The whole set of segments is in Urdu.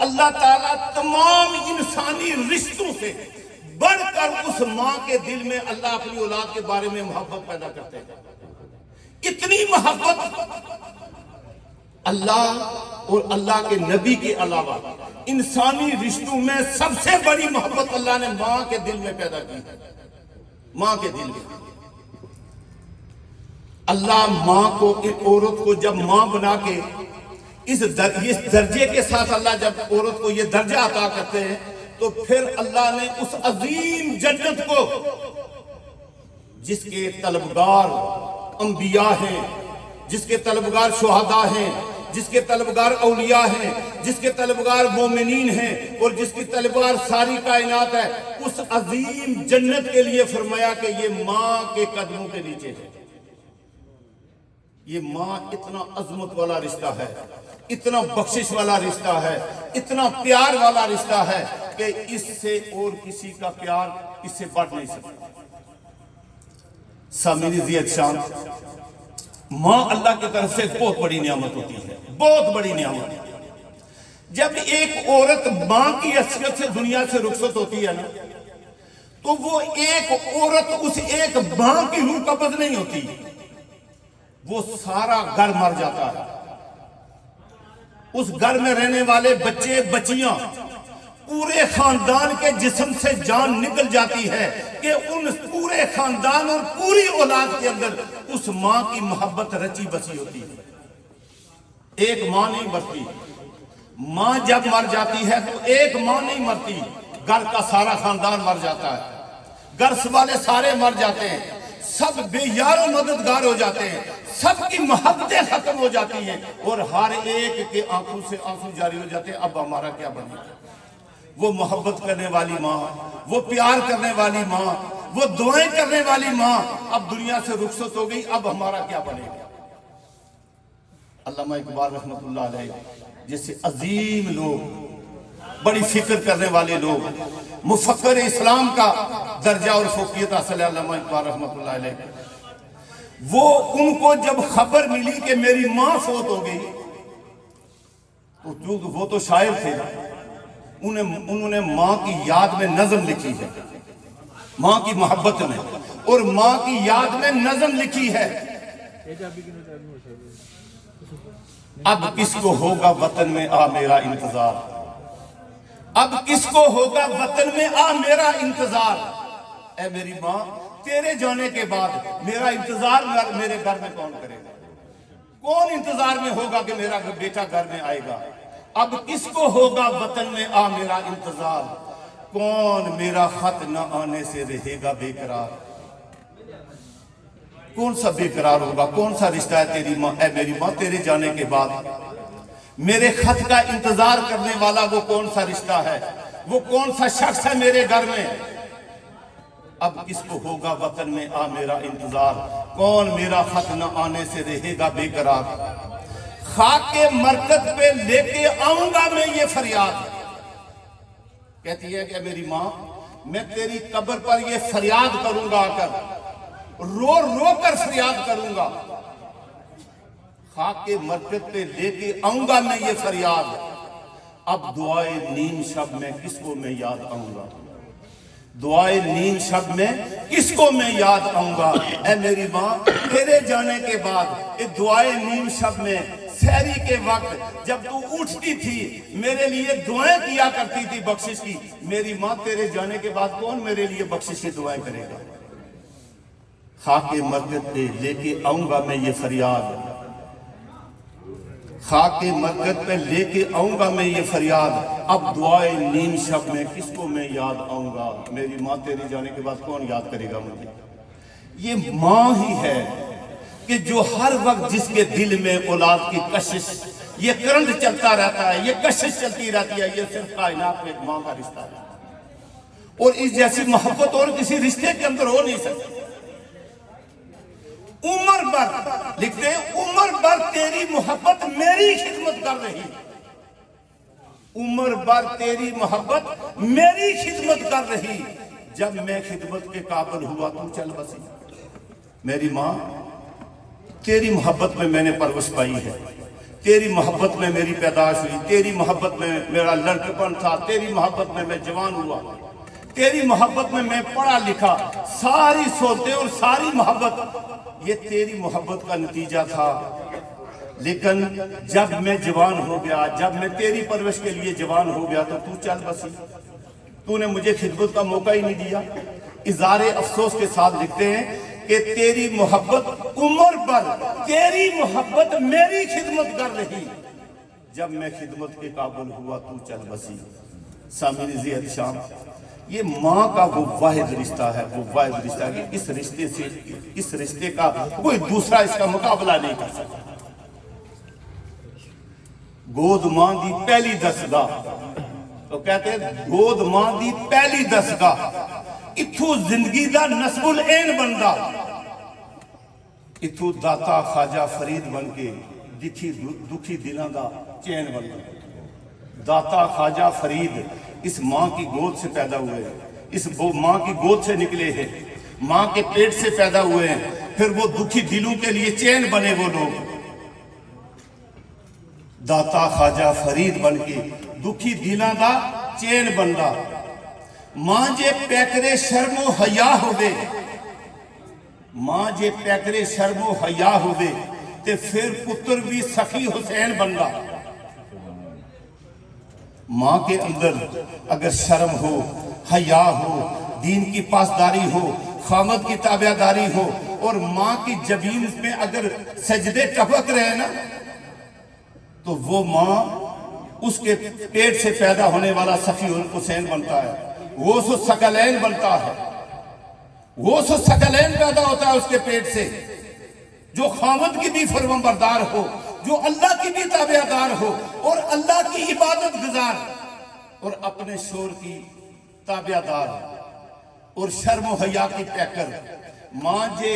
اللہ تعالیٰ تمام انسانی رشتوں سے بڑھ کر اس ماں کے دل میں اللہ اپنی اولاد کے بارے میں محبت پیدا کرتے ہیں. اتنی محبت اللہ اور اللہ کے نبی کے علاوہ انسانی رشتوں میں سب سے بڑی محبت اللہ نے ماں کے دل میں پیدا کی ہے. ماں کے دل میں اللہ ماں کو، عورت کو جب ماں بنا کے اس درجے کے ساتھ اللہ جب عورت کو یہ درجہ عطا کرتے ہیں تو پھر اللہ نے اس عظیم جنت کو، جس کے طلبگار انبیاء ہیں، جس کے طلبگار شہداء ہیں، جس کے طلبگار اولیاء ہیں، جس کے طلبگار مومنین ہیں، اور جس کی طلبگار ساری کائنات ہے، اس عظیم جنت کے لیے فرمایا کہ یہ ماں کے قدموں کے نیچے ہے. یہ ماں اتنا عظمت والا رشتہ ہے، اتنا بخشش والا رشتہ ہے، اتنا پیار والا رشتہ ہے کہ اس سے اور کسی کا پیار اس سے بڑھ نہیں سکتا. سامعین عزیز شان، ماں اللہ کی طرف سے بہت بڑی نعمت ہوتی ہے، بہت بڑی نعمت. جب ایک عورت ماں کی حیثیت سے دنیا سے رخصت ہوتی ہے نا، تو وہ ایک عورت اس ایک ماں کی روح قبض نہیں ہوتی، وہ سارا گھر مر جاتا ہے. اس گھر میں رہنے والے بچے بچیاں، پورے خاندان کے جسم سے جان نکل جاتی ہے کہ ان پورے خاندان اور پوری اولاد کے اندر اس ماں کی محبت رچی بسی ہوتی ہے. ایک ماں نہیں مرتی. ماں جب مر جاتی ہے تو ایک ماں نہیں مرتی، گھر کا سارا خاندان مر جاتا ہے، گھر والے سارے مر جاتے ہیں، سب بے یار و مددگار ہو جاتے ہیں، سب کی محبتیں ختم ہو جاتی ہیں، اور ہر ایک کے آنکھوں سے آنسو جاری ہو جاتے ہیں. اب ہمارا کیا بنے گا؟ وہ محبت کرنے والی ماں، وہ پیار کرنے والی ماں، وہ دعائیں کرنے والی ماں اب دنیا سے رخصت ہو گئی، اب ہمارا کیا بنے گا؟ علامہ اقبال رحمۃ اللہ علیہ جیسے عظیم لوگ، بڑی فکر کرنے والے لوگ، مفکر اسلام کا درجہ اور فوقیت حاصل ہے علامہ اقبال رحمۃ اللہ علیہ. وہ ان کو جب خبر ملی کہ میری ماں فوت ہو گئی، تو وہ تو شاعر تھے، انہوں نے ماں کی یاد میں نظم لکھی ہے، ماں کی محبت میں اور ماں کی یاد میں نظم لکھی ہے. اب کس کو ہوگا وطن میں آ میرا انتظار، اب کس کو ہوگا وطن میں آ میرا انتظار. اے میری ماں، تیرے جانے کے بعد میرا انتظار میرے گھر میں کون کرے گا؟ کون انتظار میں ہوگا کہ میرا بیٹا گھر میں آئے گا؟ اب کس کو ہوگا وطن میں آ میرا انتظار، کون میرا خط نہ آنے سے رہے گا بے قرار. کون سا بے قرار ہوگا؟ کون سا رشتہ ہے تیری ماں، اے میری ماں، تیرے جانے کے بعد میرے خط کا انتظار کرنے والا وہ کون سا رشتہ ہے، وہ کون سا شخص ہے میرے گھر میں؟ اب کس کو ہوگا وطن میں آ میرا انتظار، کون میرا خط نہ آنے سے رہے گا بے قرار. خاک مرکز پہ لے کے آؤں گا میں یہ فریاد. کہتی ہے کہ میری ماں، میں تیری قبر پر یہ فریاد کروں گا، آ کر رو رو کر فریاد کروں گا. خاک مرکز پہ لے کے آؤں گا میں یہ فریاد، اب دعائے نیم شب میں کس کو میں یاد آؤں گا، دعائے نیم شب میں کس کو میں یاد آؤں گا. اے میری ماں، تیرے جانے کے بعد دعائے نیم شب میں سحری کے وقت جب تو اٹھتی تھی میرے لیے دعائیں کیا کرتی تھی بخشش کی، میری ماں تیرے جانے کے بعد کون میرے لیے بخشش کی دعائیں کرے گا؟ خاک مرکز پہ لے کے آؤں گا میں یہ فریاد، خاک مرکز پہ لے کے آؤں گا میں یہ فریاد، اب دعائے نیم شب میں کس کو میں یاد آؤں گا. میری ماں تیرے جانے کے بعد کون یاد کرے گا مجھے؟ یہ ماں ہی ہے کہ جو ہر وقت جس کے دل میں اولاد کی کشش، یہ کرنٹ چلتا رہتا ہے، یہ کشش چلتی رہتی ہے، یہ صرف کائنات میں ماں کا رشتہ ہے، اور اس جیسی محبت اور کسی رشتے کے اندر ہو نہیں سکتی. عمر بھر لکھتے ہیں، عمر بھر تیری محبت میری خدمت کر رہی، عمر بھر تیری محبت میری خدمت کر رہی، جب میں خدمت کے قابل ہوا تو چل بسی. میری ماں، تیری محبت میں نے پرورش پائی ہے، تیری محبت میں میری پیدائش ہوئی، تیری محبت میں میرا لڑکپن تھا، تیری محبت میں میں جوان ہوا، تیری محبت میں میں پڑھا لکھا، ساری سوتے اور ساری محبت یہ تیری محبت کا نتیجہ تھا۔ لیکن جب میں جوان ہو گیا، جب میں تیری پرورش کے لیے جوان ہو گیا تو تو چل بسی، تو نے مجھے خدمت کا موقع ہی نہیں دیا۔ اظہار افسوس کے ساتھ لکھتے ہیں کہ تیری محبت عمر پر، تیری محبت میری خدمت کر رہی، جب میں خدمت کے قابل ہوا تو چل بسی۔ سامعین عزیز احتشام، یہ ماں کا وہ واحد رشتہ ہے، وہ واحد رشتہ ہے کہ اس رشتے سے، اس رشتے کا کوئی دوسرا اس کا مقابلہ نہیں کر سکتا۔ گود ماں دی پہلی دستگاہ، تو کہتے ہیں گود ماں دی پہلی دستگاہ، اتھو زندگی دا نصب العین بندا، اتھو داتا خواجہ فرید بن کے دکھی دلوں دا چین بندا۔ داتا خواجہ فرید اس ماں کی گود سے پیدا ہوئے ہیں، اس ماں کی گود سے نکلے ہیں، ماں کے پیٹ سے پیدا ہوئے ہیں، پھر وہ دکھی دلوں کے لیے چین بنے وہ لوگ۔ داتا خواجہ فرید بن کے دکھی دلاں دا چین بندا۔ ماں جے پیکرے شرم و حیا ہوئے، ماں جے پیکرے شرم و حیا ہوئے تے پھر پتر بھی سخی حسین بندا۔ ماں کے اندر اگر شرم ہو، حیا ہو، دین کی پاسداری ہو، خامد کی تابعداری ہو، اور ماں کی جبین میں اگر سجدے ٹپک رہے نا، تو وہ ماں اس کے پیٹ سے پیدا ہونے والا سخی حسین بنتا ہے، وہ سو ثقلین بنتا ہے، وہ سو ثقلین پیدا ہوتا ہے اس کے پیٹ سے، جو خامد کی بھی فرمانبردار ہو، جو اللہ کی بھی تابعدار ہو، اور اللہ کی عبادت گزار، اور اپنے شور کی تابعدار، اور شرم و حیا کی پیکر۔ ماں جے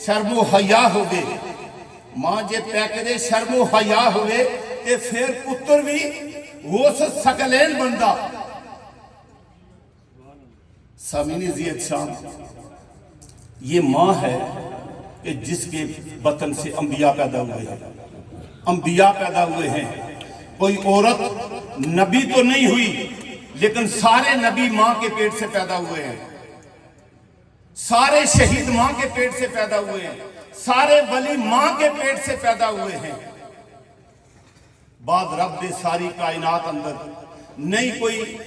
شرم و حیا ہوئے، ماں جے پیکرے شرم و حیا ہوئے تے پھر پتر بھی وہ ثقلین بندہ۔ سامعین عزیز احتشام، یہ ماں ہے کہ جس کے بطن سے انبیاء پیدا ہوئے ہیں، انبیاء پیدا ہوئے ہیں۔ کوئی عورت نبی تو نہیں ہوئی، لیکن سارے نبی ماں کے پیٹ سے پیدا ہوئے ہیں، سارے شہید ماں کے پیٹ سے پیدا ہوئے ہیں، سارے ولی ماں کے پیٹ سے پیدا ہوئے ہیں۔ بعد رب دے ساری کائنات اندر نہیں کوئی،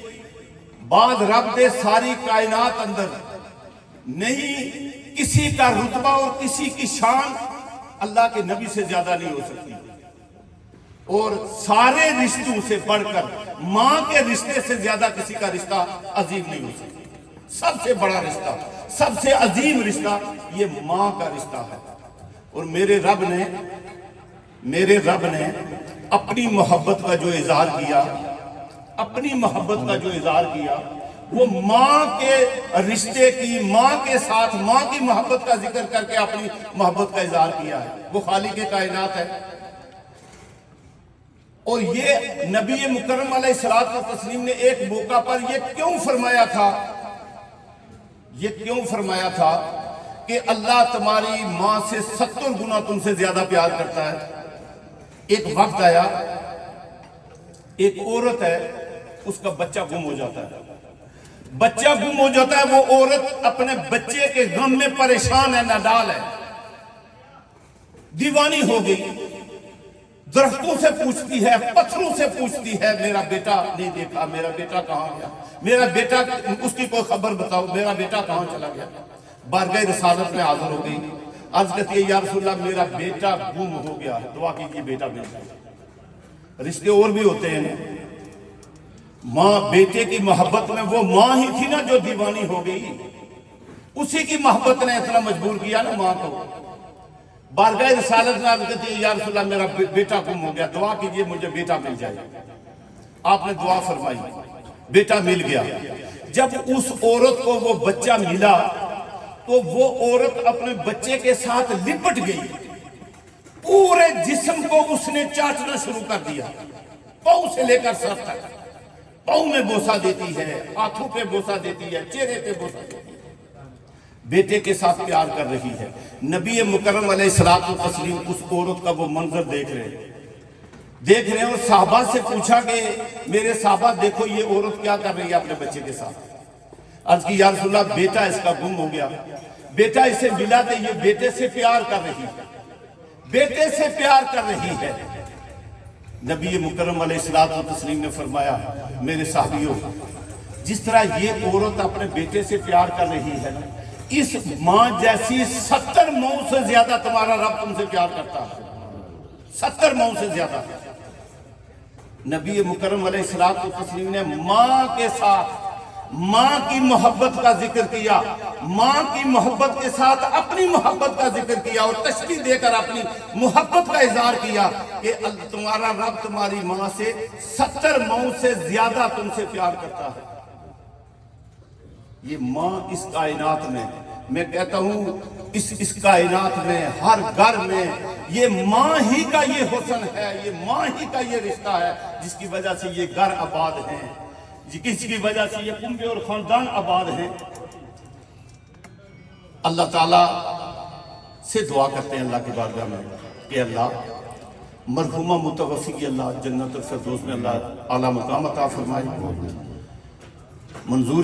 بعد رب دے ساری کائنات اندر نہیں کسی کا رتبہ اور کسی کی شان اللہ کے نبی سے زیادہ نہیں ہو سکتی، اور سارے رشتوں سے بڑھ کر ماں کے رشتے سے زیادہ کسی کا رشتہ عظیم نہیں ہو سکتا۔ سب سے بڑا رشتہ، سب سے عظیم رشتہ یہ ماں کا رشتہ ہے۔ اور میرے رب نے اپنی محبت کا جو اظہار کیا، اپنی محبت کا جو اظہار کیا، وہ ماں کے رشتے کی، ماں کے ساتھ ماں کی محبت کا ذکر کر کے اپنی محبت کا اظہار کیا ہے۔ وہ خالق کائنات ہے۔ اور یہ نبی مکرم علیہ الصلوۃ والتسلیم نے ایک موقع پر یہ کیوں فرمایا تھا، یہ کیوں فرمایا تھا کہ اللہ تمہاری ماں سے 70 گنا تم سے زیادہ پیار کرتا ہے۔ ایک وقت آیا، ایک عورت ہے، اس کا بچہ گم ہو جاتا ہے، بچہ گم ہو جاتا ہے، وہ عورت اپنے بچے کے غم میں پریشان ہے، ناڈال ہے، دیوانی ہو گئی، درختوں سے پوچھتی ہے، پتھروں سے پوچھتی ہے، میرا بیٹا نہیں دیکھا، میرا بیٹا کہاں گیا، میرا بیٹا، اس کی کوئی خبر بتاؤ، میرا بیٹا کہاں چلا گیا۔ بارگاہ رسالت میں حاضر ہو گئی، عرض کرتی ہے یا رسول اللہ میرا بیٹا گم ہو گیا، دعا کیجیے بیٹا مل جائے۔ رشتے اور بھی ہوتے ہیں، ماں بیٹے کی محبت میں وہ ماں ہی تھی نا جو دیوانی ہو گئی، اسی کی محبت نے اتنا مجبور کیا نا ماں کو۔ بارگاہ رسالت میں عرض کرتی ہے یا رسول اللہ میرا بیٹا گم ہو گیا، دعا کیجیے مجھے بیٹا مل جائے۔ آپ نے دعا فرمائی، بیٹا مل گیا۔ جب اس عورت کو وہ بچہ ملا تو وہ عورت اپنے بچے کے ساتھ لپٹ گئی، پورے جسم کو اس نے چاٹنا شروع کر دیا، پاؤں سے لے کر سر تک، پاؤں میں بوسہ دیتی ہے، ہاتھوں پہ بوسہ دیتی ہے، چہرے پہ بوسہ دیتی ہے، بیٹے کے ساتھ پیار کر رہی ہے۔ نبی مکرم علیہ الصلوۃ والتسلیم اس عورت کا وہ منظر دیکھ رہے، دیکھ رہے ہیں اور صحابہ سے پوچھا کہ میرے صحابہ دیکھو یہ عورت کیا کر رہی ہے اپنے بچے کے ساتھ۔ عرض کی یا رسول اللہ بیٹا اس کا گم ہو گیا، بیٹا اسے ملا دے، یہ بیٹے سے پیار کر رہی ہے، بیٹے سے پیار کر رہی ہے۔ نبی مکرم علیہ الصلوۃ والتسلیم نے فرمایا میرے صحابیوں، جس طرح یہ عورت اپنے بیٹے سے پیار کر رہی ہے نا، اس ماں جیسی 70 ماؤں سے زیادہ تمہارا رب تم سے پیار کرتا ہے، 70 ماؤں سے زیادہ۔ نبی مکرم علیہ الصلوۃ والتسلیم نے ماں کے ساتھ ماں کی محبت کا ذکر کیا، ماں کی محبت کے ساتھ اپنی محبت کا ذکر کیا اور تشبیہ دے کر اپنی محبت کا اظہار کیا کہ تمہارا رب تمہاری ماں سے 70 ماؤں سے زیادہ تم سے پیار کرتا ہے۔ یہ ماں اس کائنات میں کہتا ہوں اس کائنات میں ہر گھر میں یہ ماں ہی کا یہ حسن ہے، یہ ماں ہی کا یہ رشتہ ہے جس کی وجہ سے یہ گھر آباد ہیں، جس کی وجہ سے یہ کنبے اور خاندان آباد ہیں۔ اللہ تعالیٰ سے دعا کرتے ہیں اللہ کی بارگاہ میں کہ اللہ مرحومہ متوفی کی اللہ جنت الفردوس میں اللہ اعلیٰ مقام عطا فرمائے، منظور